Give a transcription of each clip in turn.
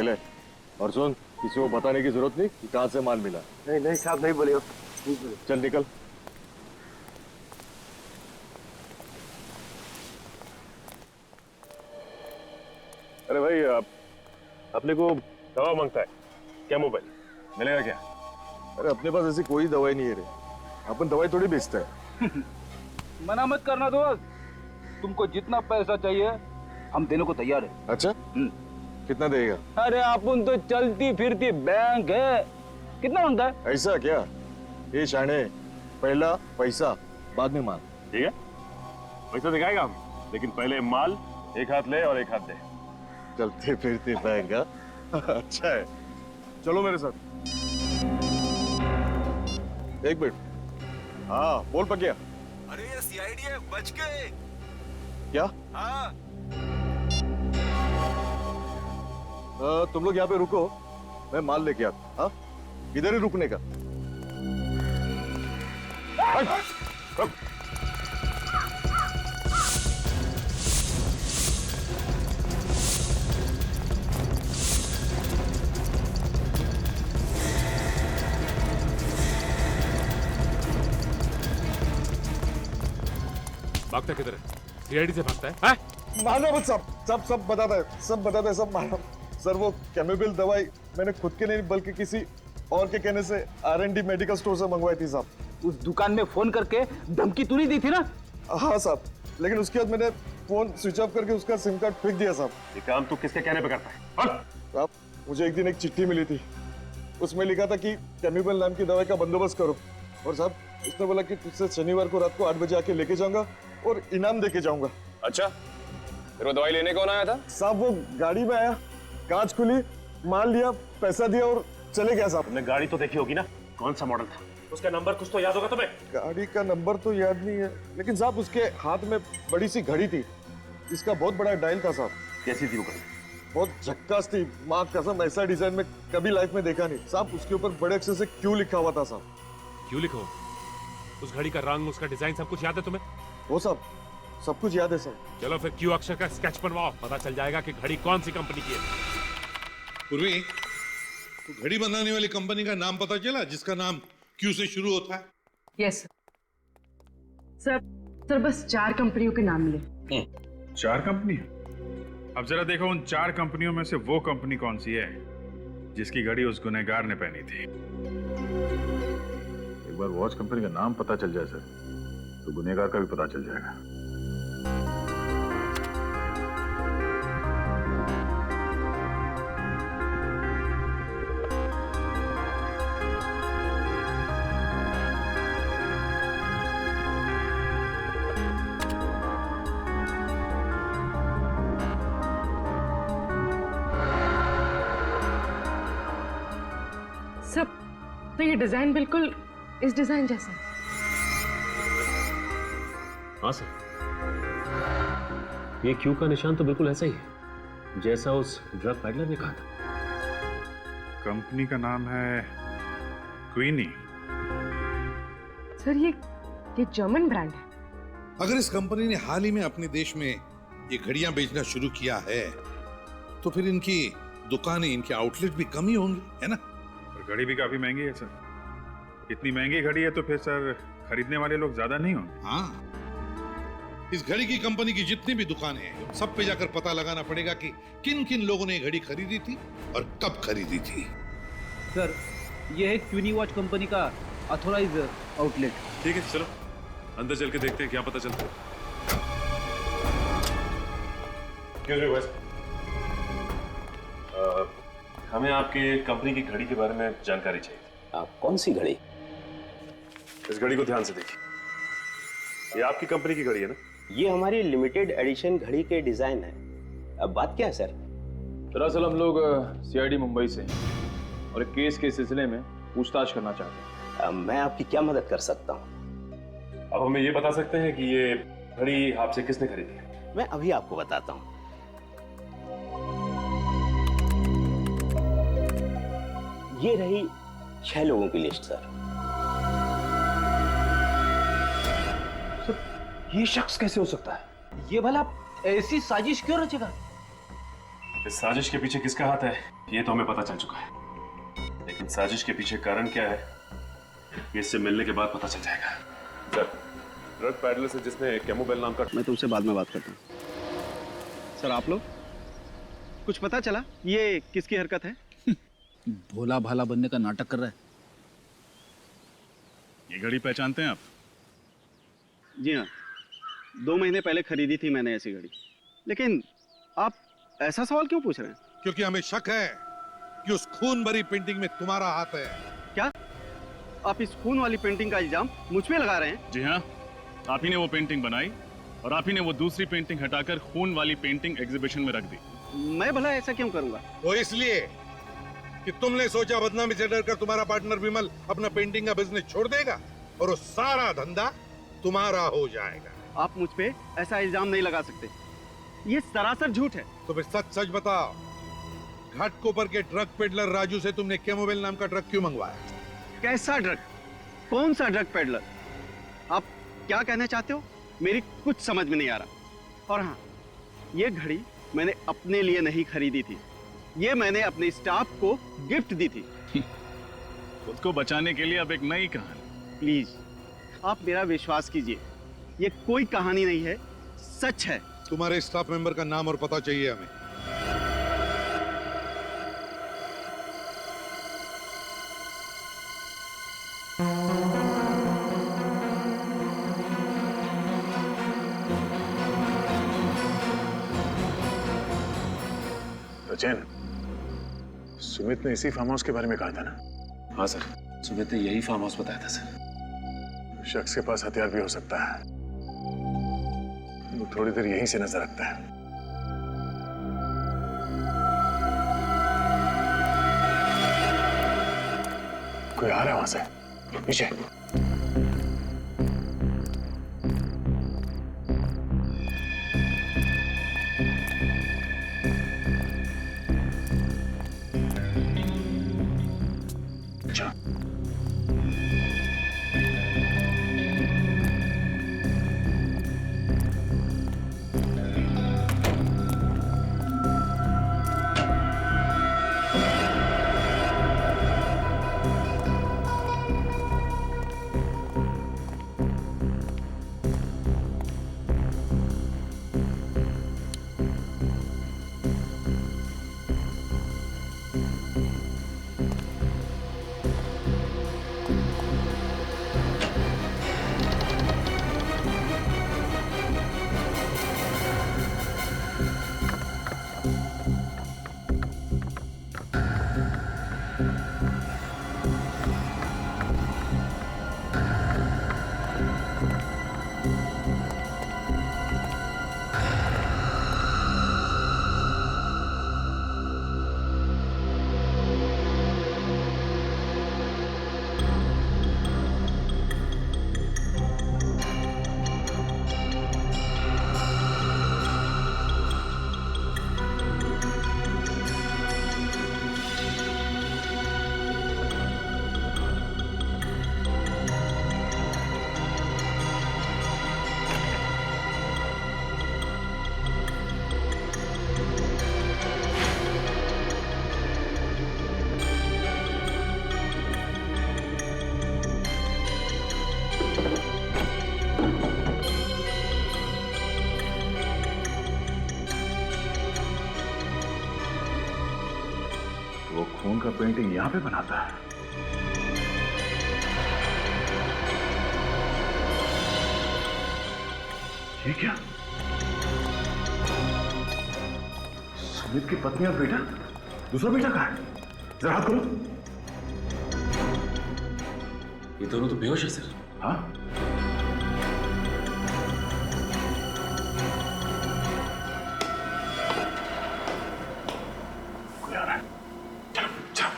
ले। और सुन, किसी को बताने की जरूरत नहीं कि कहाँ से माल मिला। नहीं नहीं साहब, नहीं बोले। चल निकल। अरे भाई, अपने को दवा मांगता है क्या? मोबाइल मिलेगा क्या? अरे अपने पास ऐसी कोई दवाई नहीं है रे, अपन दवाई थोड़ी बेचते हैं। मना मत करना दोस्त, तुमको जितना पैसा चाहिए हम देने को तैयार है। अच्छा, कितना देगा? अरे अपन तो चलती फिरती बैंक है, कितना मांगता है? ऐसा क्या? ये शाने, पहला पैसा बाद में माल। ठीक है, पैसा दिखाएगा हम, लेकिन पहले माल एक हाथ ले और एक हाथ दे। चलते फिरते बैंक। अच्छा है, चलो मेरे साथ। एक मिनट। हाँ बोल पकिया। अरे ये सीआईडी है, बच गए। क्या? हाँ। तुम लोग यहाँ पे रुको, मैं माल लेके आता। हाँ, इधर ही रुकने का। रुक। भागता किधर है? सीआईडी से भागता है? मारना मत सब बताता है, सब बताता है, सब मारना। सर वो कैमोबिल दवाई मैंने खुद के नहीं बल्कि किसी और के कहने से R&D मेडिकल स्टोर से मंगवाई थी साहब। उस दुकान में फोन करके धमकी तू नहीं दी थी ना? हाँ साहब, लेकिन उसके बाद मैंने फोन स्विच ऑफ करके उसका सिम कार्ड फेंक दिया साहब। ये काम तू किसके कहने पे करता है? साहब मुझे एक दिन एक चिट्ठी मिली थी, उसमें लिखा था कि कैमोबिल नाम की दवाई का बंदोबस्त करो। और साहब उसने बोला कि तुझसे शनिवार को रात को 8 बजे आके लेके जाऊंगा और इनाम देके जाऊंगा। अच्छा, फिर वो दवाई लेने कौन आया था? साहब वो गाड़ी में आया, कांच खुली, माल लिया, पैसा दिया और चले गया साहब। तुमने गाड़ी तो देखी होगी ना, कौन सा मॉडल था? उसका नंबर कुछ तो याद होगा तुम्हें? गाड़ी का नंबर तो याद नहीं है, लेकिन साहब उसके हाथ में बड़ी सी घड़ी थी, इसका बहुत बड़ा डायल था साहब। कैसी थी वो घड़ी? बहुत झक्कास थी, माँ कसम ऐसा डिजाइन में कभी लाइफ में देखा नहीं साहब। उसके ऊपर बड़े अक्षर से क्यू लिखा हुआ था साहब। क्यों लिखो? उस घड़ी का रंग, उसका डिजाइन सब कुछ याद है तुम्हें? वो साहब सब कुछ याद है सर। चलो फिर क्यू अक्षर का स्केच बनवाओ, पता चल जाएगा कि घड़ी कौन सी कंपनी की है। पूर्वी, तो घड़ी बनाने वाली कंपनी का नाम पता चला जिसका नाम क्यू से शुरू होता है? Yes sir. सर बस 4 कंपनियों के नाम मिले। 4 कंपनी? अब जरा देखो उन 4 कंपनियों में से वो कंपनी कौन सी है जिसकी घड़ी उस गुनहगार ने पहनी थी। एक बार वॉच कंपनी का नाम पता चल जाए सर, तो गुनहगार का भी पता चल जाएगा। सर तो ये डिजाइन बिल्कुल इस डिजाइन जैसा है। हाँ सर, ये क्यू का निशान तो बिल्कुल ऐसा ही है जैसा उस ड्रग पैडलर ने कहा था। कंपनी का नाम है क्वीनी। सर ये जर्मन ब्रांड है। अगर इस कंपनी ने हाल ही में अपने देश में ये घड़ियां बेचना शुरू किया है तो फिर इनकी दुकानें, इनके आउटलेट भी कम ही होंगे, है ना? और घड़ी भी काफी महंगी है सर। इतनी महंगी घड़ी है तो फिर सर खरीदने वाले लोग ज्यादा नहीं होंगे। हाँ, इस घड़ी की कंपनी की जितनी भी दुकानें हैं सब पे जाकर पता लगाना पड़ेगा कि किन किन लोगों ने घड़ी खरीदी थी और कब खरीदी थी। सर ये है क्वीनी वॉच कंपनी का ऑथोराइज आउटलेट। ठीक है, चलो अंदर चल के देखते हैं क्या पता चलता है। हमें आपके कंपनी की घड़ी के बारे में जानकारी चाहिए। कौन सी घड़ी? इस घड़ी को ध्यान से देखिए, ये आपकी कंपनी की घड़ी है ना? ये हमारी लिमिटेड एडिशन घड़ी के डिजाइन है। अब बात क्या है सर? दरअसल हम लोग सीआईडी मुंबई से हैं और एक केस के सिलसिले में पूछताछ करना चाहते हैं। मैं आपकी क्या मदद कर सकता हूँ? अब हमें ये बता सकते हैं कि ये घड़ी आपसे किसने खरीदी है? मैं अभी आपको बताता हूँ। ये रही 6 लोगों की लिस्ट सर। ये शख्स कैसे हो सकता है? ये भला ऐसी साजिश क्यों रचेगा? इस साजिश के पीछे किसका हाथ है ये तो हमें पता चल चुका है, लेकिन साजिश के पीछे कारण क्या है ये इससे मिलने के बाद पता चल जाएगा। सर, ड्रग पैडलर से जिसने कैमोबेल नाम का, मैं तुमसे बाद में बात करता हूँ। सर आप लोग, कुछ पता चला ये किसकी हरकत है? भोला भाला बनने का नाटक कर रहा है। ये घड़ी पहचानते हैं आप? जी हाँ, 2 महीने पहले खरीदी थी मैंने ऐसी घड़ी। लेकिन आप ऐसा सवाल क्यों पूछ रहे हैं? क्योंकि हमें शक है कि उस खून भरी पेंटिंग में तुम्हारा हाथ है। क्या आप इस खून वाली पेंटिंग का इल्जाम मुझ पे लगा रहे हैं? जी हाँ, आप ही ने वो पेंटिंग बनाई और आप ही ने वो दूसरी पेंटिंग हटाकर खून वाली पेंटिंग एग्जीबिशन में रख दी। मैं भला ऐसा क्यों करूंगा? वो इसलिए कि तुमने सोचा बदनामी से डरकर तुम्हारा पार्टनर विमल अपना पेंटिंग का बिजनेस छोड़ देगा और वो सारा धंधा तुम्हारा हो जाएगा। आप मुझ पे ऐसा इल्जाम नहीं लगा सकते, ये सरासर झूठ है। तो फिर सच सच बताओ, घाटकोपर के ड्रग पेडलर राजू से तुमने कैमोबेल नाम का ड्रग क्यों मंगवाया? कैसा ड्रग? कौन सा ड्रग पेडलर? आप क्या कहना चाहते हो? मेरी कुछ समझ में नहीं आ रहा। और हाँ, ये घड़ी मैंने अपने लिए नहीं खरीदी थी, ये मैंने अपने स्टाफ को गिफ्ट दी थी। खुद को बचाने के लिए अब एक नई कहानी। प्लीज आप मेरा विश्वास कीजिए, ये कोई कहानी नहीं है, सच है। तुम्हारे स्टाफ मेंबर का नाम और पता चाहिए हमें। रचन, सुमित ने इसी फार्म हाउस के बारे में कहा था ना? हाँ सर, सुमित ने यही फार्म हाउस बताया था सर। शख्स के पास हथियार भी हो सकता है, वो थोड़ी देर यहीं से नजर रखता है। कोई आ रहा है वहां से, पीछे। वो खून का पेंटिंग यहां पे बनाता है। ये क्या? सुमित की पत्नी और बेटा? दूसरा बेटा कहाँ है? जरा हाथ खोलो। ये दोनों तो बेहोश है सर। हाँ? कोई आ रहा है। चलो, चलो।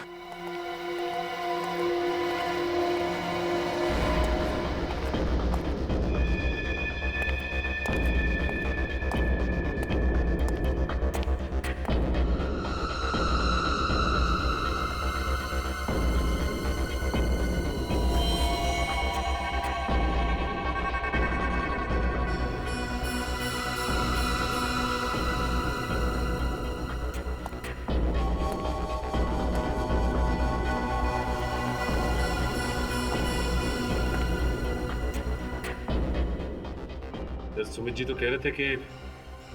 सुमित जी तो कह रहे थे कि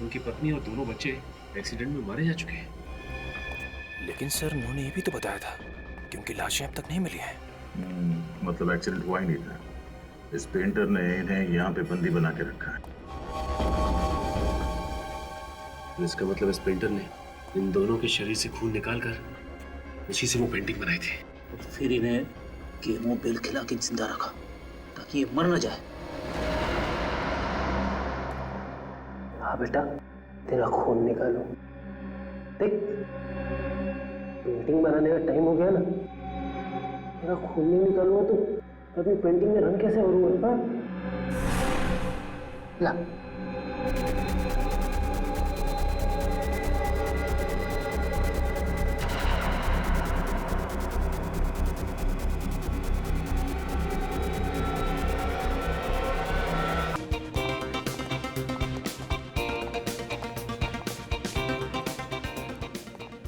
उनकी पत्नी और दोनों बच्चे एक्सीडेंट में मारे जा चुके हैं। लेकिन सर उन्होंने ये भी तो बताया था कि उनकी लाशें अब तक नहीं मिली हैं। मतलब एक्सीडेंट हुआ ही नहीं था। इस पेंटर ने इन्हें यहाँ पे बंदी बना के रखा है। तो इसका मतलब इस पेंटर ने इन दोनों के शरीर से खून निकाल कर उसी से वो पेंटिंग बनाई थी। फिर इन्हें केमो बेल खिला के जिंदा रखा ताकि ये मर न जाए। हाँ बेटा, तेरा खून निकालो। देख, पेंटिंग बनाने का टाइम हो गया ना, तेरा खून नहीं निकालूंगा तो अपनी पेंटिंग में रंग कैसे भरूंगा? ला।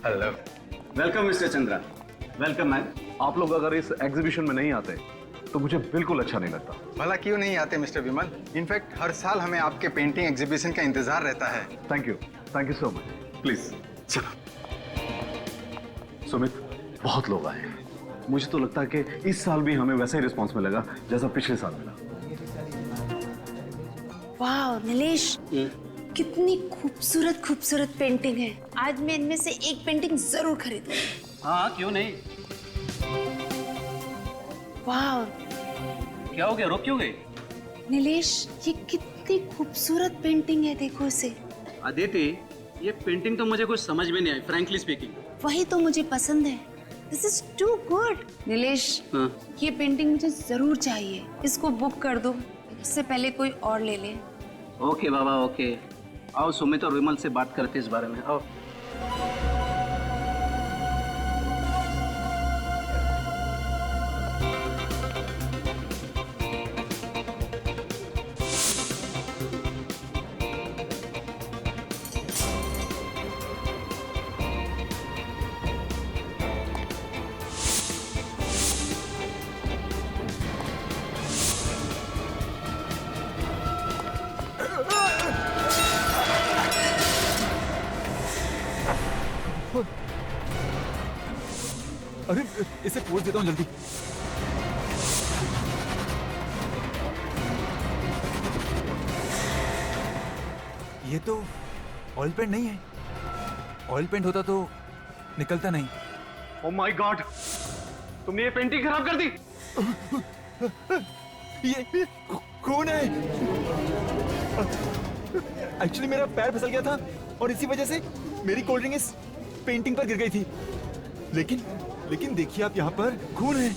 Hello, welcome mister Chandra. Welcome ma'am. आप लोग अगर इस एग्जीबिशन में नहीं आते तो मुझे बिल्कुल अच्छा नहीं लगता। भला क्यों नहीं आते मिस्टर विमल? इनफैक्ट हर साल हमें आपके पेंटिंग एग्जीबिशन का इंतजार रहता है। Thank you so much. Please चलो। सुमित, बहुत लोग आए हैं। मुझे तो लगता है कि इस साल भी हमें वैसा ही रिस्पॉन्स मिलेगा जैसा पिछले साल मिला। वाह नीलेश, कितनी खूबसूरत खूबसूरत पेंटिंग है। आज मैं इनमें से एक पेंटिंग जरूर खरीदूंगी। हाँ, क्यों नहीं। वाह क्या हो गया, रोक क्यों गई? नीलेश, ये कितनी खूबसूरत पेंटिंग है, देखो इसे। अदिति, ये पेंटिंग तो मुझे कुछ समझ में नहीं आई, फ्रैंकली स्पीकिंग। वही तो मुझे पसंद है। This is too good. Nilesh, ये पेंटिंग मुझे जरूर चाहिए। इसको बुक कर दो, इससे पहले कोई और ले ले। ओके बाबा, ओके। आओ सुमित और विमल से बात करते इस बारे में। आओ। अरे इसे पोज देता हूँ जल्दी। ये तो ऑयल पेंट नहीं है। ऑयल पेंट होता तो निकलता नहीं। ओह माय गॉड, तुमने ये पेंटिंग खराब कर दी। ये कौन है? एक्चुअली मेरा पैर फिसल गया था और इसी वजह से मेरी कोल्ड ड्रिंक इस पेंटिंग पर गिर गई थी। लेकिन देखिए आप, यहाँ पर खून है।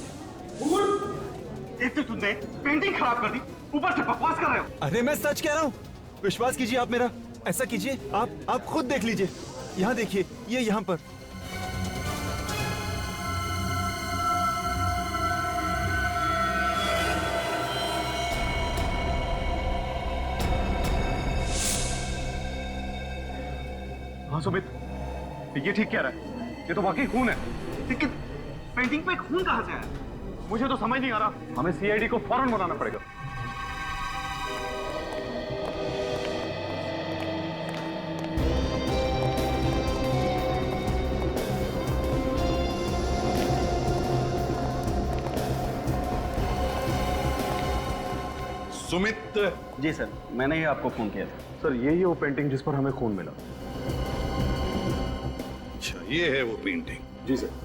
एक तो तुमने पेंटिंग खराब कर दी, ऊपर से बकवास कर रहे हो। अरे मैं सच कह रहा हूँ, विश्वास कीजिए आप मेरा। ऐसा कीजिए, आप खुद देख लीजिए। यहाँ देखिए, ये यहाँ पर। हाँ सुमित, ये ठीक कह रहा है। ये तो वाकई खून है। लेकिन पेंटिंग पे खून कहाँ से आया? मुझे तो समझ नहीं आ रहा। हमें सीआईडी को फौरन बुलाना पड़ेगा। सुमित जी सर, मैंने ही आपको फोन किया था। सर, यही वो पेंटिंग जिस पर हमें खून मिला। अच्छा, ये है वो पेंटिंग। जी सर।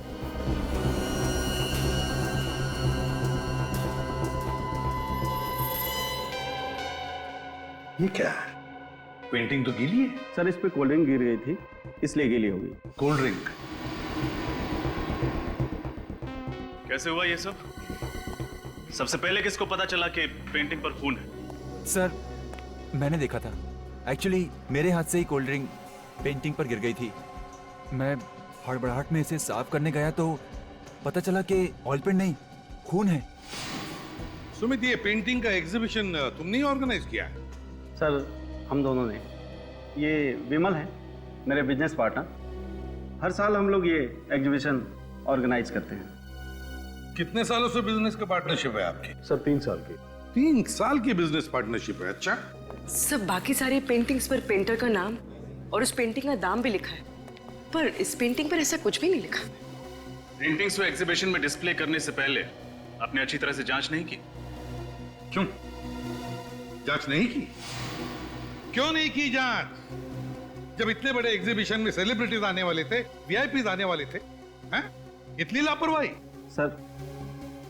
ये क्या है? पेंटिंग तो गीली है। सर, इस पे कोल्ड ड्रिंक गिर गई थी, इसलिए गीली हो गई। Cold drink? कैसे हुआ ये सब? सबसे पहले किसको पता चला कि पेंटिंग पर खून है? सर, मैंने देखा था। एक्चुअली मेरे हाथ से ही कोल्ड ड्रिंक पेंटिंग पर गिर गई थी। मैं हड़बड़ाहट में इसे साफ करने गया तो पता चला कि ऑयल पेंट नहीं, खून है। सुमित, ये पेंटिंग का एग्जीबिशन तुमने ही ऑर्गेनाइज किया है? सर, हम दोनों ने। ये विमल है, मेरे बिजनेस पार्टनर। हर साल हम लोग ये एग्जीबिशन ऑर्गेनाइज करते हैं। कितने सालों से बिजनेस का पार्टनरशिप है आपकी? सर, 3 साल की। 3 साल की बिजनेस पार्टनरशिप है। अच्छा, सब बाकी सारी पेंटिंग्स पर पेंटर का नाम और उस पेंटिंग का दाम भी लिखा है, पर इस पेंटिंग पर ऐसा कुछ भी नहीं लिखा। पेंटिंग्स को एग्जीबिशन में डिस्प्ले करने से पहले आपने अच्छी तरह से जांच नहीं की? क्यों जांच नहीं की? क्यों नहीं की जांच? जब इतने बड़े एग्जीबिशन में सेलिब्रिटीज आने वाले थे, वीआईपी आने वाले थे, हैं? इतनी लापरवाही? सर,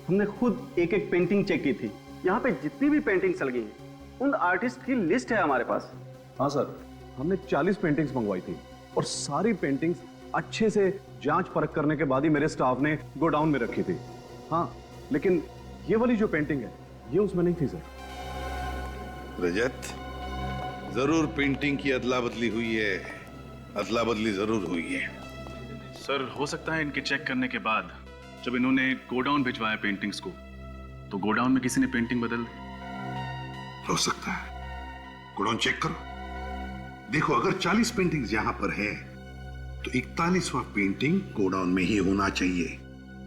हमने खुद एक एक पेंटिंग चेक की थी। यहाँ पे जितनी भी पेंटिंग्स लगी हैं, उन आर्टिस्ट की लिस्ट है हमारे पास। हाँ सर, हमने 40 पेंटिंग्स मंगवाई थी और सारी पेंटिंग्स अच्छे से जांच परख करने के बाद ही मेरे स्टाफ ने गोडाउन में रखी थी। हाँ, लेकिन ये वाली जो पेंटिंग है, ये उसमें नहीं थी सर। रजत, जरूर पेंटिंग की अदला बदली हुई है, अदला बदली जरूर हुई है। सर, हो सकता है इनके चेक करने के बाद जब इन्होंने गोडाउन भिजवाया पेंटिंग्स को, तो गोडाउन में किसी ने पेंटिंग बदल दी। हो सकता है। गोडाउन चेक करो, देखो अगर 40 पेंटिंग्स यहां पर है तो 41वां पेंटिंग गोडाउन में ही होना चाहिए।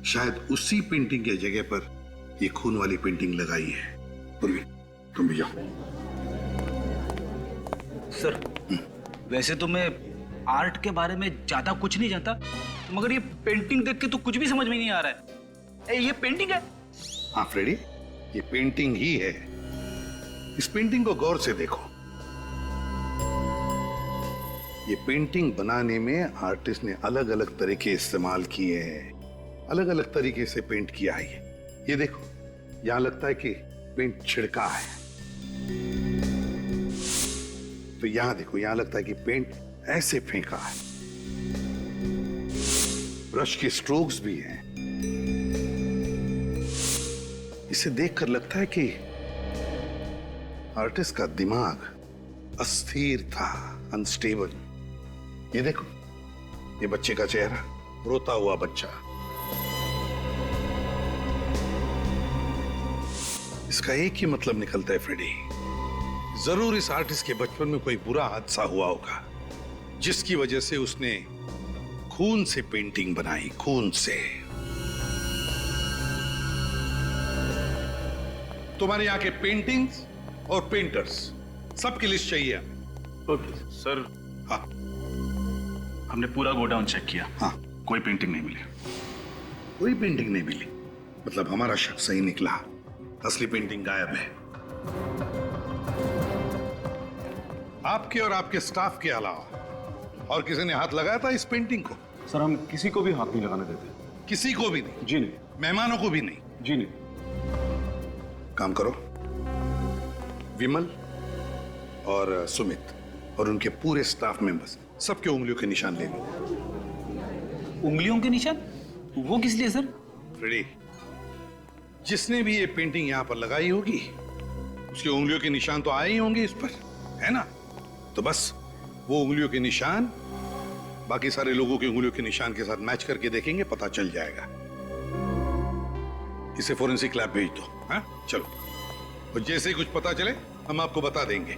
शायद उसी पेंटिंग के जगह पर ये खून वाली पेंटिंग लगाई है। पूर्वी, तुम भी जाओ। सर, वैसे तो मैं आर्ट के बारे में ज्यादा कुछ नहीं जानता, मगर ये पेंटिंग देख के तो कुछ भी समझ में नहीं आ रहा है। ये पेंटिंग है? हाँ फ्रेडी, ये पेंटिंग ही है। इस पेंटिंग को गौर से देखो। ये पेंटिंग बनाने में आर्टिस्ट ने अलग अलग तरीके इस्तेमाल किए हैं, अलग अलग तरीके से पेंट किया है। ये देखो, यहां लगता है कि पेंट छिड़का है, तो यहां देखो, यहां लगता है कि पेंट ऐसे फेंका है। ब्रश के स्ट्रोक्स भी हैं। इसे देखकर लगता है कि आर्टिस्ट का दिमाग अस्थिर था, अनस्टेबल। ये देखो, ये बच्चे का चेहरा, रोता हुआ बच्चा। इसका एक ही मतलब निकलता है फ्रेडी, जरूर इस आर्टिस्ट के बचपन में कोई बुरा हादसा हुआ होगा, जिसकी वजह से उसने खून से पेंटिंग बनाई, खून से। तुम्हारे यहाँ के पेंटिंग्स और पेंटर्स सबकी लिस्ट चाहिए हमें। Okay sir. हाँ, हमने पूरा गोडाउन चेक किया। हाँ, कोई पेंटिंग नहीं मिली। कोई पेंटिंग नहीं मिली? मतलब हमारा शक सही निकला, असली पेंटिंग गायब है। आपके और आपके स्टाफ के अलावा और किसी ने हाथ लगाया था इस पेंटिंग को? सर, हम किसी को भी हाथ नहीं लगाने देते। किसी को भी नहीं? जी नहीं। मेहमानों को भी नहीं? जी नहीं। काम करो, विमल और सुमित और उनके पूरे स्टाफ मेंबर्स, सबके उंगलियों के निशान ले लो। उंगलियों के निशान? वो किस लिए सर? फ्रेडी, जिसने भी ये पेंटिंग यहां पर लगाई होगी, उसकी उंगलियों के निशान तो आए ही होंगे इस पर, है ना? तो बस वो उंगलियों के निशान बाकी सारे लोगों की उंगलियों के निशान के साथ मैच करके देखेंगे, पता चल जाएगा। इसे फोरेंसिक लैब भेज दो। हाँ, चलो, और जैसे ही कुछ पता चले हम आपको बता देंगे।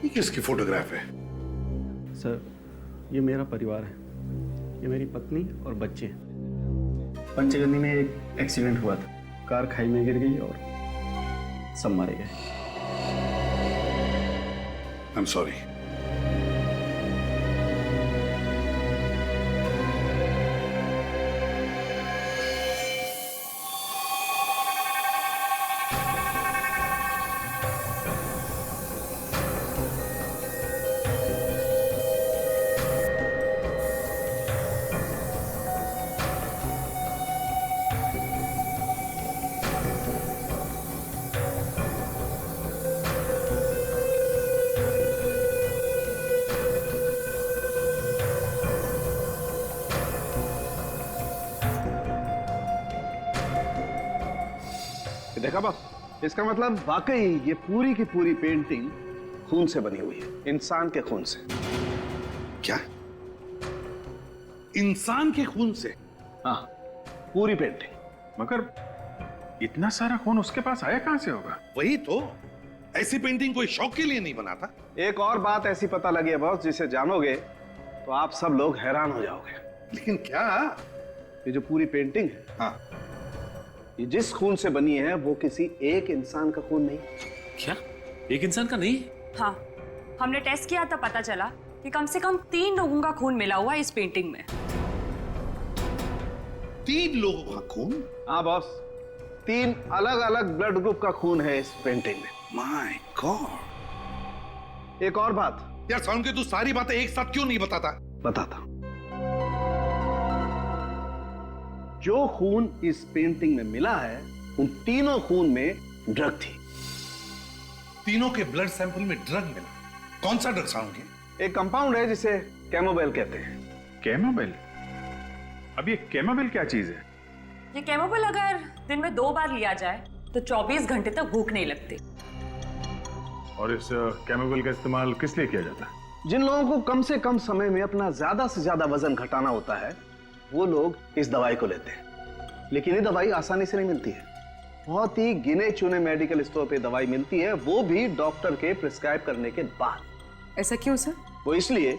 ये किसकी फोटोग्राफ है? सर, ये मेरा परिवार है। ये मेरी पत्नी और बच्चे हैं। पंचगंदी में एक एक्सीडेंट हुआ था, कार खाई में गिर गई और सब मारे गए। I am sorry. देखा बाप, इसका मतलब वाकई ये पूरी की पूरी पेंटिंग खून से बनी हुई है, इंसान के खून से। क्या? इंसान के खून से? हाँ, पूरी पेंटिंग। मगर इतना सारा खून उसके पास आया कहां से होगा? वही तो, ऐसी पेंटिंग कोई शौक के लिए नहीं बना था। एक और बात ऐसी पता लगी है बॉस, जिसे जानोगे तो आप सब लोग हैरान हो जाओगे। लेकिन क्या? ये जो पूरी पेंटिंग है, हाँ, ये जिस खून से बनी है वो किसी एक इंसान का खून नहीं। क्या? एक इंसान का नहीं? हाँ, हमने टेस्ट किया था, पता चला कि कम से कम 3 लोगों का खून मिला हुआ है इस पेंटिंग में। 3 लोगों का खून? हाँ बॉस, 3 अलग अलग ब्लड ग्रुप का खून है इस पेंटिंग में। My God. एक और बात यार साउंड के, तू सारी बातें एक साथ क्यों नहीं बताता? बताता। जो खून इस पेंटिंग में मिला है, उन तीनों खून में ड्रग थी। तीनों के ब्लड सैंपल में ड्रग मिला? कौन सा ड्रग साउंड के? एक कंपाउंड है जिसे कैमोबेल कहते हैं। कैमोबेल? अब ये कैमोबेल क्या चीज है? ये कैमोबेल अगर दिन में 2 बार लिया जाए तो 24 घंटे तक भूख नहीं लगती। और इस कैमोबेल का इस्तेमाल किस लिए किया जाता है? जिन लोगों को कम से कम समय में अपना ज्यादा से ज्यादा वजन घटाना होता है, वो लोग इस दवाई को लेते हैं। लेकिन ये दवाई आसानी से नहीं मिलती है। बहुत ही गिने चुने मेडिकल स्टोर पे दवाई मिलती है, वो भी डॉक्टर के प्रिस्क्राइब करने के बाद। ऐसा क्यों सर? वो इसलिए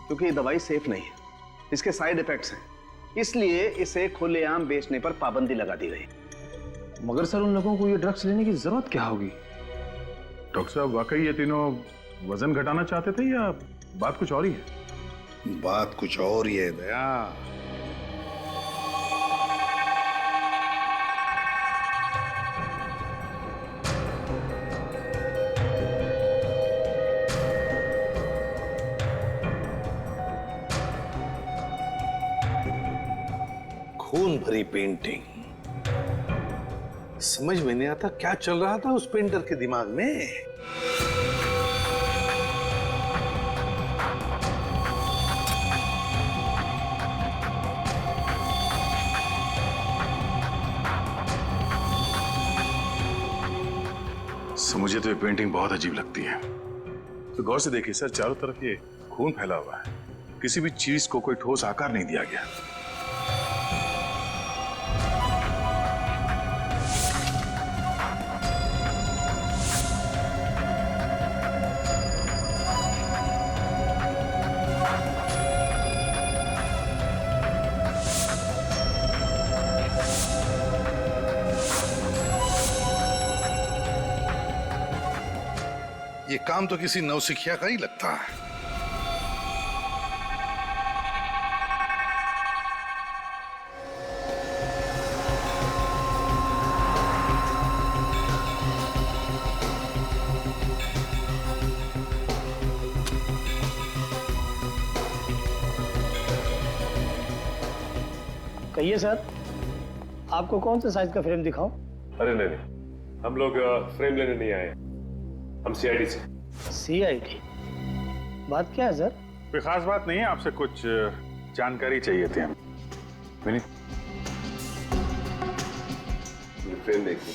क्योंकि ये दवाई सेफ नहीं है, इसके साइड इफेक्ट्स हैं, इसलिए इसे खुलेआम बेचने पर पाबंदी लगा दी गई। मगर सर उन लोगों को ये ड्रग्स लेने की जरूरत क्या होगी? डॉक्टर साहब, वाकई ये तीनों वजन घटाना चाहते थे या बात कुछ और ही है? बात कुछ और ही है दया। खून भरी पेंटिंग, समझ में नहीं आता क्या चल रहा था उस पेंटर के दिमाग में। मुझे तो ये पेंटिंग बहुत अजीब लगती है। तो गौर से देखिए सर, चारों तरफ ये खून फैला हुआ है, किसी भी चीज को कोई ठोस आकार नहीं दिया गया। ये काम तो किसी नौसिखिया का ही लगता है। कहिए सर, आपको कौन सा साइज का फ्रेम दिखाऊं? अरे नहीं, हम लोग फ्रेम लेने नहीं आए, हम सीआईडी से। सीआईडी? बात क्या है सर? कोई खास बात नहीं है, आपसे कुछ जानकारी चाहिए थी हम। विनीत, फ्रेम देखिए,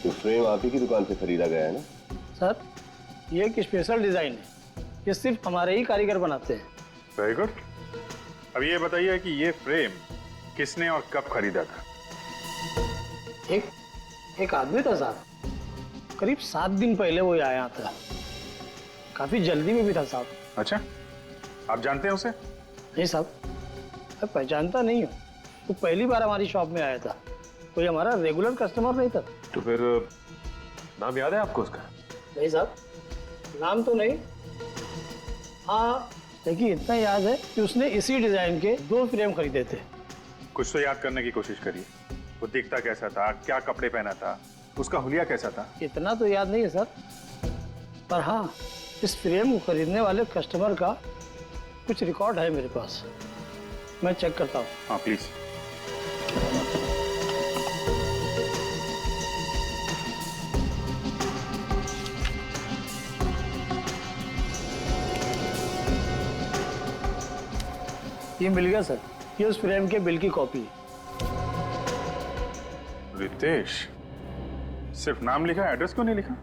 तो फ्रेम आप ही की दुकान से खरीदा गया है ना? सर, ये एक स्पेशल डिजाइन है, ये सिर्फ हमारे ही कारीगर बनाते हैं। Very good. अब ये बताइए कि ये फ्रेम किसने और कब खरीदा था? एक आदमी था साहब, करीब 7 दिन पहले वो आया था, काफी जल्दी में भी था साहब। अच्छा, आप जानते हैं उसे? नहीं साहब, मैं पहचानता नहीं हूँ, वो पहली बार हमारी शॉप में आया था, कोई हमारा रेगुलर कस्टमर नहीं था। तो फिर नाम याद है आपको उसका? नहीं साहब, नाम तो नहीं। हाँ, लेकिन इतना याद है कि उसने इसी डिजाइन के 2 फ्रेम खरीदे थे। कुछ तो याद करने की कोशिश करिए। वो दिखता कैसा था, क्या कपड़े पहना था, उसका हुलिया कैसा था? इतना तो याद नहीं है सर, पर हाँ, इस फ्रेम को खरीदने वाले कस्टमर का कुछ रिकॉर्ड है मेरे पास, मैं चेक करता हूँ। हाँ प्लीज। ये मिल गया सर, ये उस फ्रेम के बिल की कॉपी है। रितेश, सिर्फ नाम लिखा, एड्रेस क्यों नहीं लिखा?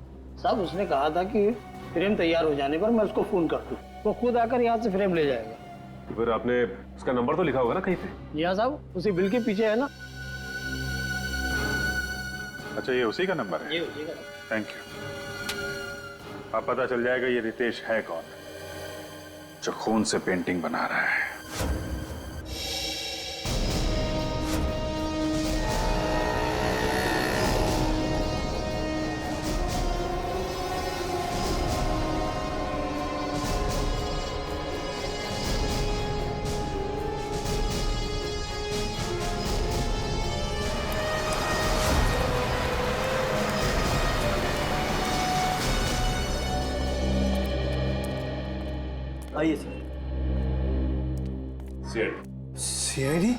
साहब, उसने कहा था कि फ्रेम तैयार हो जाने पर मैं उसको फोन कर दूं, वो खुद आकर यहाँ से फ्रेम ले जाएगा। तो फिर आपने उसका नंबर तो लिखा होगा ना कहीं पे? जी हाँ साहब, उसी बिल के पीछे है ना। अच्छा, ये उसी का नंबर है? ये उसी का। Thank you. अब पता चल जाएगा ये रितेश है कौन, जो खून से पेंटिंग बना रहा है। आइए सर। सीआईडी?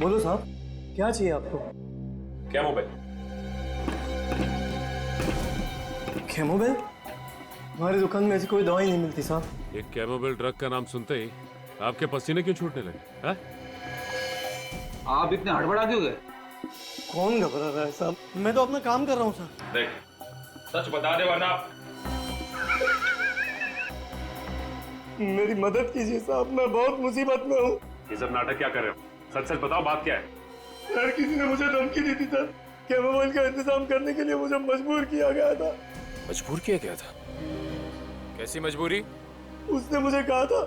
बोलो साहब, क्या चाहिए आपको? क्या मोबाइल? कैमोबेल? हमारी दुकान में ऐसी कोई दवाई नहीं मिलती साहब। ये कैमोबेल ड्रग का नाम सुनते ही आपके पसीने क्यों छूटने लगे? हाँ? आप इतने हड़बड़ा क्यों गए? कौन घबरा रहा है साहब? मैं तो अपना काम कर रहा हूँ सर। देख, सच बता दे वरना मेरी मदद कीजिए साहब, मैं बहुत मुसीबत में हूँ। ये सब नाटक क्या कर रहे हो? सच सच बताओ, बात क्या है? सर किसी ने मुझे धमकी दी थी सर। कैमोबेल का इंतजाम करने के लिए मुझे मजबूर किया गया था। मजबूर किया गया था? कैसी मजबूरी? उसने मुझे कहा था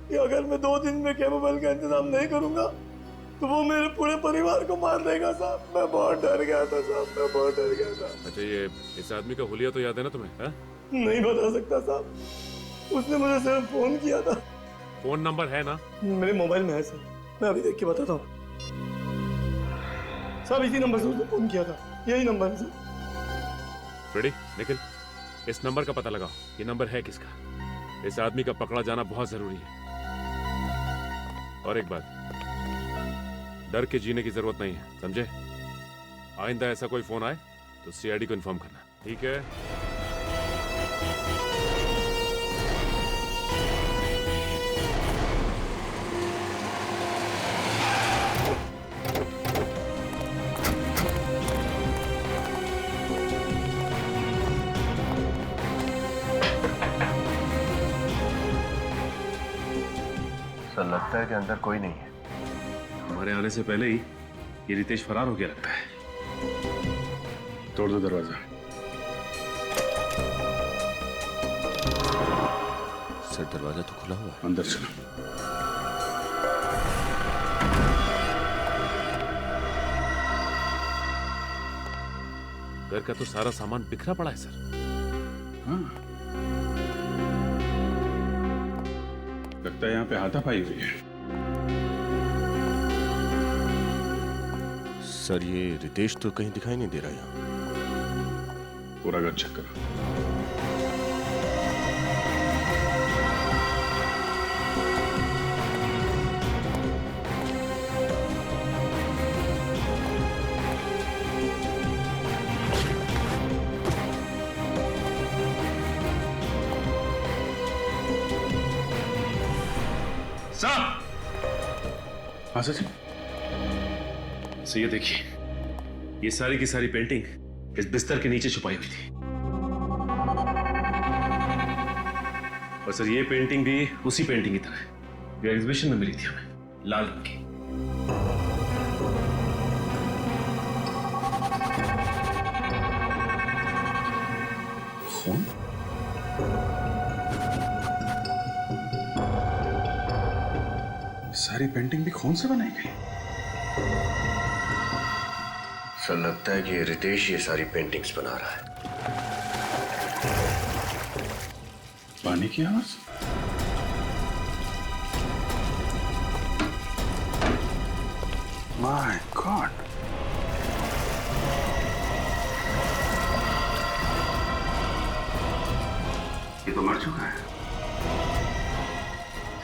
कि अगर मैं 2 दिन में कैमोबेल का इंतजाम नहीं करूंगा तो वो मेरे पूरे परिवार को मार देगा साहब। मैं बहुत डर गया था साहब, मैं बहुत डर गया था। अच्छा, ये इस आदमी का हुलिया तो याद है ना तुम्हें? हाँ? नहीं बता सकता साहब, उसने मुझे सिर्फ फोन किया था। फोन नंबर है ना? मेरे मोबाइल में है सर, मैं अभी देख के बताता हूँ। साहब इसी नंबर से उसने फोन किया था, यही नंबर है सर। रेडी? निखिल, इस नंबर का पता लगाओ। ये नंबर है किसका? इस आदमी का पकड़ा जाना बहुत जरूरी है। और एक बात, डर के जीने की जरूरत नहीं है, समझे? आइंदा ऐसा कोई फोन आए तो सीआईडी को इन्फॉर्म करना, ठीक है? सर लगता है कि अंदर कोई नहीं है। हमारे आने से पहले ही ये रितेश फरार हो गया लगता है। तोड़ दो दरवाजा। सर दरवाजा तो खुला हुआ है। अंदर चलो। घर का तो सारा सामान बिखरा पड़ा है सर। हाँ, लगता है यहाँ पे हाथापाई हुई है। सर ये रितेश तो कहीं दिखाई नहीं दे रहा यहाँ। पूरा घर चेक करो। हाँ सर। सर ये देखिए, ये सारी की सारी पेंटिंग इस बिस्तर के नीचे छुपाई हुई थी। और सर ये पेंटिंग भी उसी पेंटिंग की तरह है, ये एग्जीबिशन में मिली थी हमें, लाल रंग की। खून? सारी पेंटिंग भी खून से बनाई गई। सर लगता है कि ये रितेश ये सारी पेंटिंग्स बना रहा है। पानी की आवाज? माय गॉड, ये तो मर चुका है।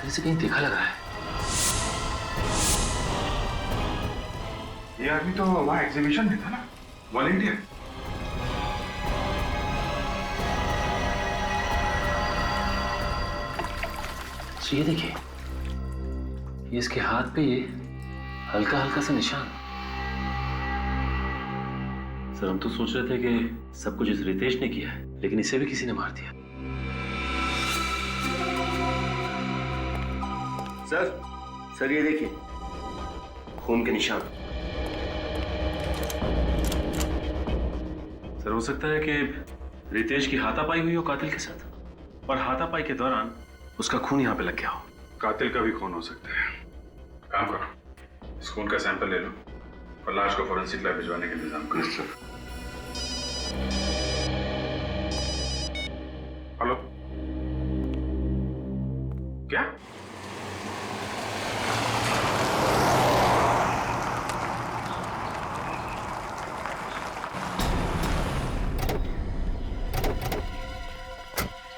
इसे कहीं देखा लगा है। ये आदमी तो वहां एग्जीबिशन में था ना, वॉलंटियर। ये देखिए, ये इसके हाथ पे ये हल्का हल्का सा निशान। सर हम तो सोच रहे थे कि सब कुछ इस रितेश ने किया है, लेकिन इसे भी किसी ने मार दिया। सर ये देखिए, खून के निशान। सर हो सकता है कि रितेश की हाथापाई हुई हो कातिल के साथ, और हाथापाई के दौरान उसका खून यहाँ पे लग गया हो। कातिल का भी खून हो सकता है। काम करो, इस खून का सैंपल ले लो और लाश को फोरेंसिक लैब भिजवाने का इंतजाम करो। हेलो, क्या?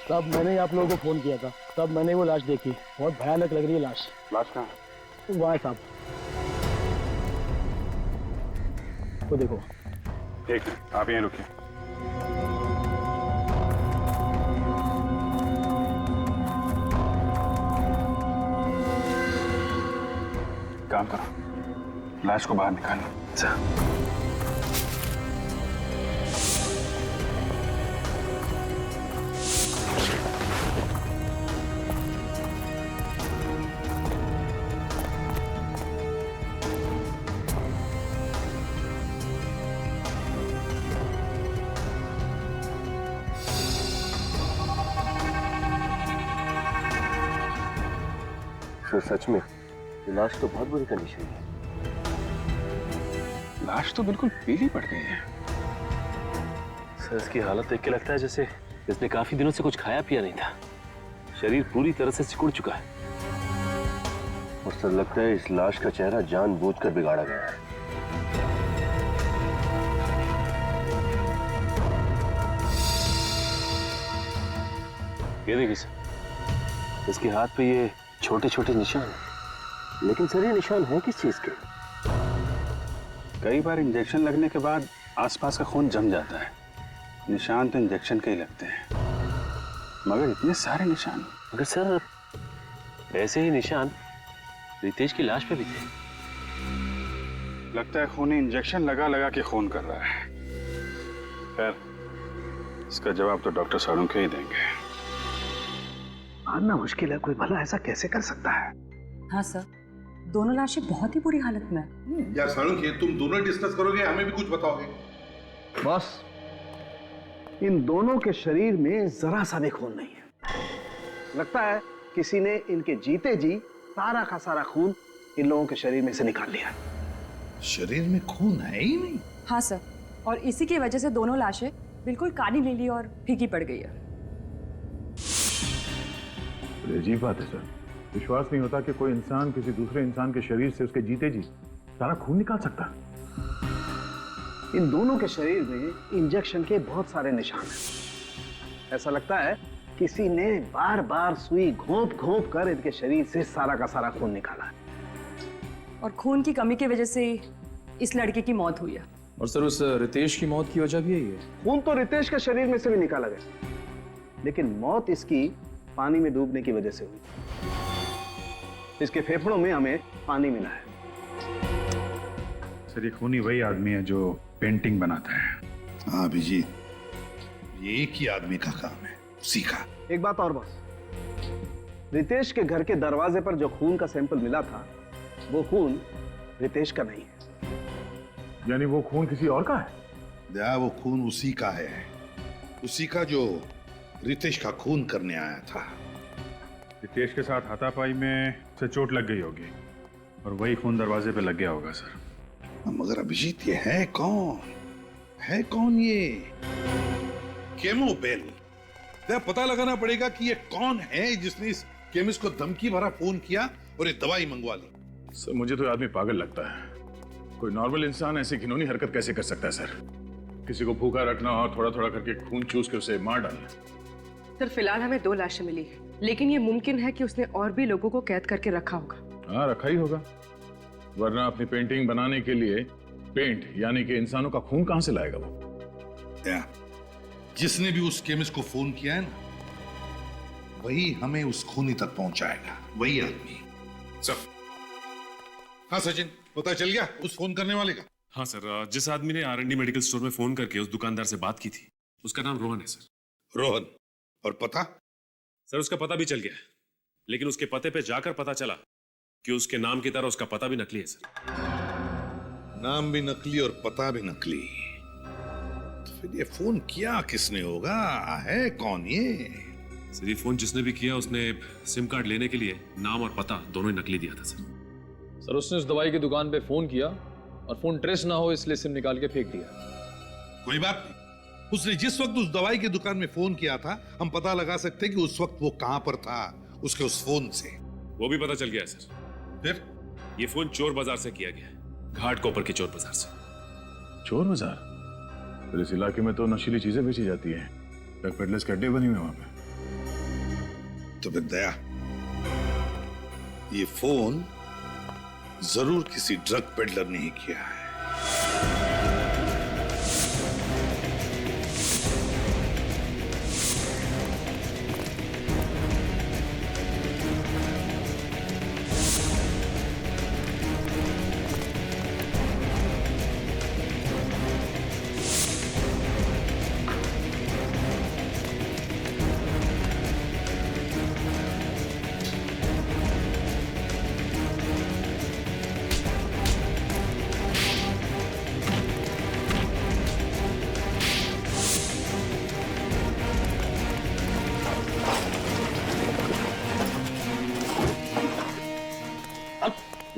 साहब मैंने आप लोगों को फोन किया था, साहब मैंने वो लाश देखी, बहुत भयानक लग रही है लाश। लाश कहाँ? वहाँ है साहब, वो देखो। ठीक है, आप यहीं रुकिए। काम करो, लाश को बाहर निकालो। अच्छा। सर सच में ये लाश तो बहुत बुरी कंडीशन है। लाश तो बिल्कुल पीली पड़ गई है। सर इसकी हालत देख के लगता है जैसे इसने काफी दिनों से कुछ खाया पिया नहीं था। शरीर पूरी तरह से सिकुड़ चुका है। और सर लगता है इस लाश का चेहरा जानबूझकर बिगाड़ा गया है। ये देखिए सर, इसके हाथ पे ये छोटे छोटे निशान हैं। लेकिन सर ये निशान है किस चीज के? कई बार इंजेक्शन लगने के बाद आसपास का खून जम जाता है। निशान तो इंजेक्शन के ही लगते हैं, मगर इतने सारे निशान। मगर सर ऐसे ही निशान रितेश की लाश पे भी थे। लगता है खूनी इंजेक्शन लगा लगा के खून कर रहा है। खैर इसका जवाब तो डॉक्टर साळुंखे ही देंगे। मानना मुश्किल है, कोई भला ऐसा कैसे कर सकता है? हाँ सर, दोनों लाशें बहुत ही बुरी हालत में हैं। यार साळुंखे, तुम दोनों डिस्कस करोगे, हमें भी कुछ बताओगे? बॉस, इन दोनों के शरीर में जरा सा भी खून नहीं है। लगता है किसी ने इनके जीते जी सारा का सारा खून इन लोगों के शरीर में से निकाल लिया। शरीर में खून है ही नहीं। हाँ सर, और इसी की वजह से दोनों लाशें बिल्कुल काली नीली और फीकी पड़ गई है। अजीब बात है सर, विश्वास नहीं होता कि कोई इंसान किसी दूसरे इंसान के शरीर से उसके जीते जी सारा खून निकाल सकता है। इन दोनों के शरीर में इंजेक्शन के बहुत सारे निशान हैं। ऐसा लगता है किसी ने बार बार सुई घोंप घोंप कर इनके शरीर से सारा का सारा खून निकाला है। और खून की कमी की वजह से इस लड़के की मौत हुई है। और सर उस रितेश की मौत की वजह भी यही है। खून तो रितेश के शरीर में से भी निकाला गया, लेकिन मौत इसकी पानी में डूबने की वजह से हुई। इसके फेफड़ों में हमें पानी मिला है। सर ये खूनी वही आदमी है जो पेंटिंग बनाता है। हाँ अभिजीत, ये एक ही आदमी का काम है, उसी का। एक बात और बॉस, रितेश के घर के दरवाजे पर जो खून का सैंपल मिला था वो खून रितेश का नहीं है। यानी वो खून किसी और का है? या वो खून उसी का है, उसी का जो रितेश का खून करने आया था। रितेश के साथ हाथापाई में से चोट लग गई होगी और वही खून दरवाजे पे लग गया होगा सर। मगर अभिजीत ये है कौन? है कौन ये? केमोबेल। पता लगाना पड़ेगा कि ये कौन है जिसने इस केमिस्ट को धमकी भरा फोन किया और ये दवाई मंगवा ली। सर मुझे तो आदमी पागल लगता है। कोई नॉर्मल इंसान ऐसी घिनौनी हरकत कैसे कर सकता है सर? किसी को भूखा रखना और थोड़ा थोड़ा करके खून चूस के उसे मार डालना। सर फिलहाल हमें 2 लाशें मिली, लेकिन ये मुमकिन है कि उसने और भी लोगों को कैद करके रखा होगा। हाँ रखा ही होगा, वरना अपनी पेंटिंग बनाने के लिए पेंट यानी कि इंसानों का खून कहां से लाएगा वो? जिसने भी उस केमिस्ट को फोन किया है ना, वही हमें उस खूनी तक पहुंचाएगा, वही आदमी। सर हाँ सचिन, पता चल गया उस फोन करने वाले का? हाँ सर, जिस आदमी ने R&D मेडिकल स्टोर में फोन करके उस दुकानदार से बात की थी उसका नाम रोहन है सर। रोहन? और पता? सर उसका पता भी चल गया है, लेकिन उसके पते पे जाकर पता चला कि उसके नाम की तरह उसका पता भी नकली है सर। नाम भी नकली और पता भी नकली, तो फिर ये फोन किया किसने होगा? है कौन ये? सर ये फोन जिसने भी किया उसने सिम कार्ड लेने के लिए नाम और पता दोनों ही नकली दिया था सर। सर उसने उस दवाई की दुकान पे फोन किया और फोन ट्रेस ना हो इसलिए सिम निकाल के फेंक दिया। कोई बात नहीं, उसने जिस वक्त उस दवाई की दुकान में फोन किया था हम पता लगा सकते हैं कि उस वक्त वो कहां पर था उसके उस फोन से। वो भी पता चल गया है सर। फिर ये फोन चोर बाजार से किया गया है, घाट कोपर के चोर बाजार से। चोर बाजार? फिर इस इलाके में तो नशीली चीजें बेची जाती है, ड्रग पेडलर्स के अड्डे बने हुए वहां पे। तो फिर दया, ये फोन जरूर किसी ड्रग पेडलर ने ही किया है।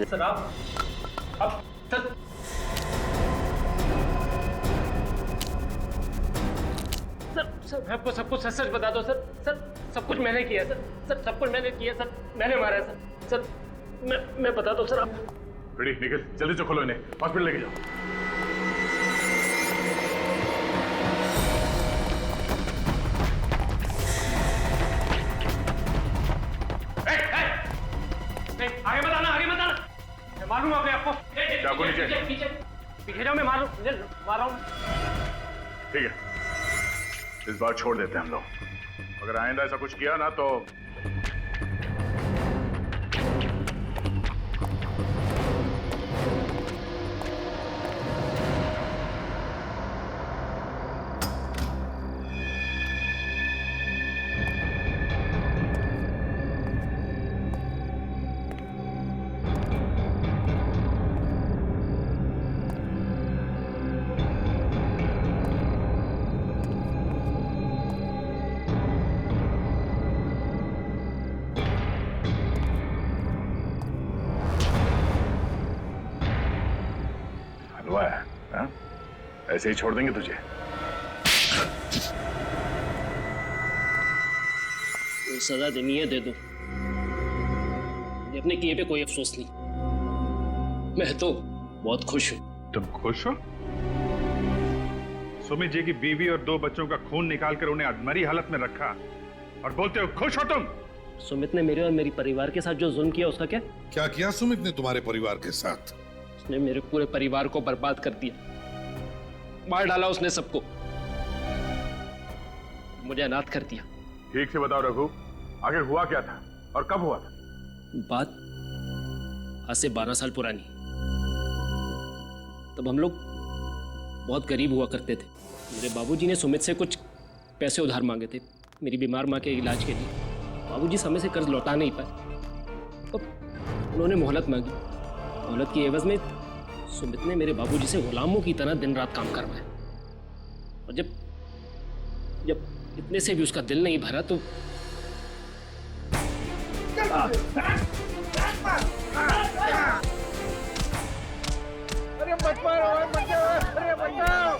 सर आप सर सर मैं आपको सब कुछ सच सच बता दो सर। सर सब कुछ मैंने किया सर। सर सब कुछ मैंने किया सर। मैंने मारा है सर। सर मैं बता दो सर आप। रेडी निकल, जल्दी से खोलो इन्हें, हॉस्पिटल लेके जाओ। आगे मत आना, आगे मत आना। मैं मारूंगा अपने आपको। चाकू नीचे। पीछे जाओ, मैं मार रहा हूँ। ठीक है, इस बार छोड़ देते हैं हम लोग। अगर आइंदा ऐसा कुछ किया ना तो हलवा है, हाँ? ऐसे ही छोड़ देंगे तुझे? सजा देनी है दे दो, अपने किए पे कोई अफसोस नहीं। मैं तो बहुत खुश हूँ। तुम खुश हो? सुमित जी की बीवी और 2 बच्चों का खून निकालकर उन्हें अधमरी हालत में रखा और बोलते हो खुश हो तुम? सुमित ने मेरे और मेरी परिवार के साथ जो जुल्म किया उसका क्या? क्या किया सुमित ने तुम्हारे परिवार के साथ? उसने मेरे पूरे परिवार को बर्बाद कर दिया, मार डाला उसने सबको, मुझे अनाथ कर दिया। ठीक से बताओ रघु, आखिर हुआ क्या था और कब हुआ था? बात आज से 12 साल पुरानी। तब हम लोग बहुत गरीब हुआ करते थे। मेरे बाबूजी ने सुमित से कुछ पैसे उधार मांगे थे मेरी बीमार माँ के इलाज के लिए। बाबूजी समय से कर्ज लौटा नहीं पाए, तो उन्होंने मोहलत मांगी। मोहलत की एवज में सुमित ने मेरे बाबूजी से गुलामों की तरह दिन रात काम करवाया, और जब जब इतने से भी उसका दिल नहीं भरा तो अरे मत मारो, अरे बचाओ, अरे बचाओ,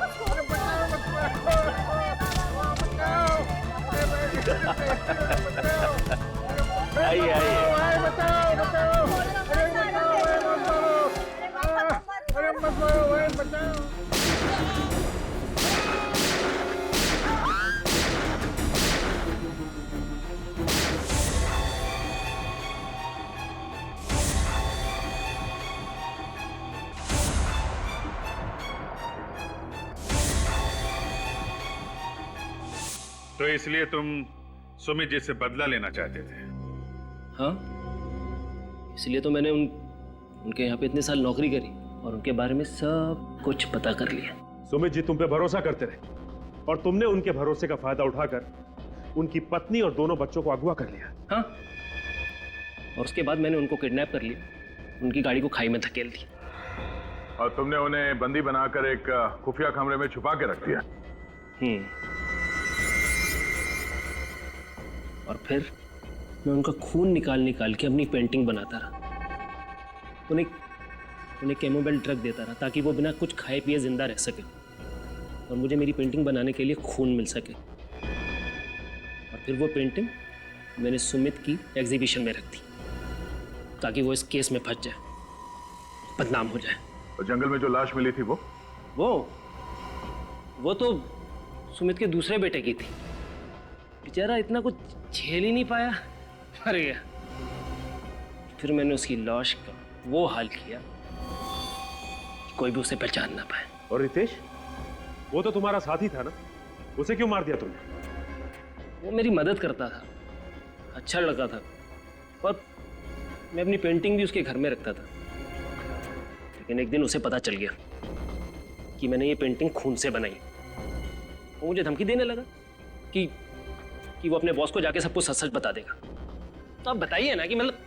आइए बचाओ, बचाओ, अरे मत मारो, बचाओ। तो इसलिए तुम सुमित जी से बदला लेना चाहते थे? हाँ, इसलिए तो मैंने उनके यहाँ पे इतने साल नौकरी करी और उनके बारे में सब कुछ पता कर लिया। सुमित जी तुम पे भरोसा करते रहे और तुमने उनके भरोसे का फायदा उठाकर उनकी पत्नी और दोनों बच्चों को अगवा कर लिया। हाँ, और उसके बाद मैंने उनको किडनैप कर लिया, उनकी गाड़ी को खाई में धकेल दी। और तुमने उन्हें बंदी बनाकर एक खुफिया कमरे में छुपा के रख दिया। और फिर मैं उनका खून निकाल के अपनी पेंटिंग बनाता रहा। उन्हें केमोबेल ड्रग देता रहा ताकि वो बिना कुछ खाए पिए जिंदा रह सके और मुझे मेरी पेंटिंग बनाने के लिए खून मिल सके। और फिर वो पेंटिंग मैंने सुमित की एग्जीबिशन में रख दी ताकि वो इस केस में फंस जाए, बदनाम हो जाए। और जंगल में जो लाश मिली थी वो तो सुमित के दूसरे बेटे की थी। बेचारा इतना कुछ झेल ही नहीं पाया मर गया। फिर मैंने उसकी लाश का वो हाल किया कि कोई भी उसे पहचान ना पाए। और रितेश, वो तो तुम्हारा साथी था ना, उसे क्यों मार दिया तुमने? वो मेरी मदद करता था, अच्छा लड़का था, और मैं अपनी पेंटिंग भी उसके घर में रखता था। लेकिन एक दिन उसे पता चल गया कि मैंने ये पेंटिंग खून से बनाई। वो मुझे धमकी देने लगा कि वो अपने बॉस को जाके सब कुछ सच सच बता देगा। तो आप बताइए ना कि मतलब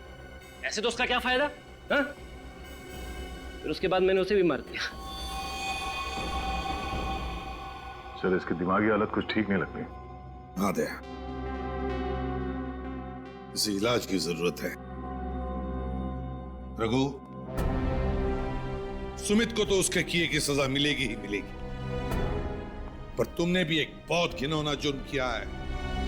ऐसे तो उसका क्या फायदा? हाँ? फिर उसके बाद मैंने उसे भी मार दिया। सर, इसकी दिमागी हालत कुछ ठीक नहीं लगती। हाँ दया, इसे इलाज की जरूरत है। रघु, सुमित को तो उसके किए की सजा मिलेगी ही मिलेगी, पर तुमने भी एक बहुत घिनौना जुर्म किया है।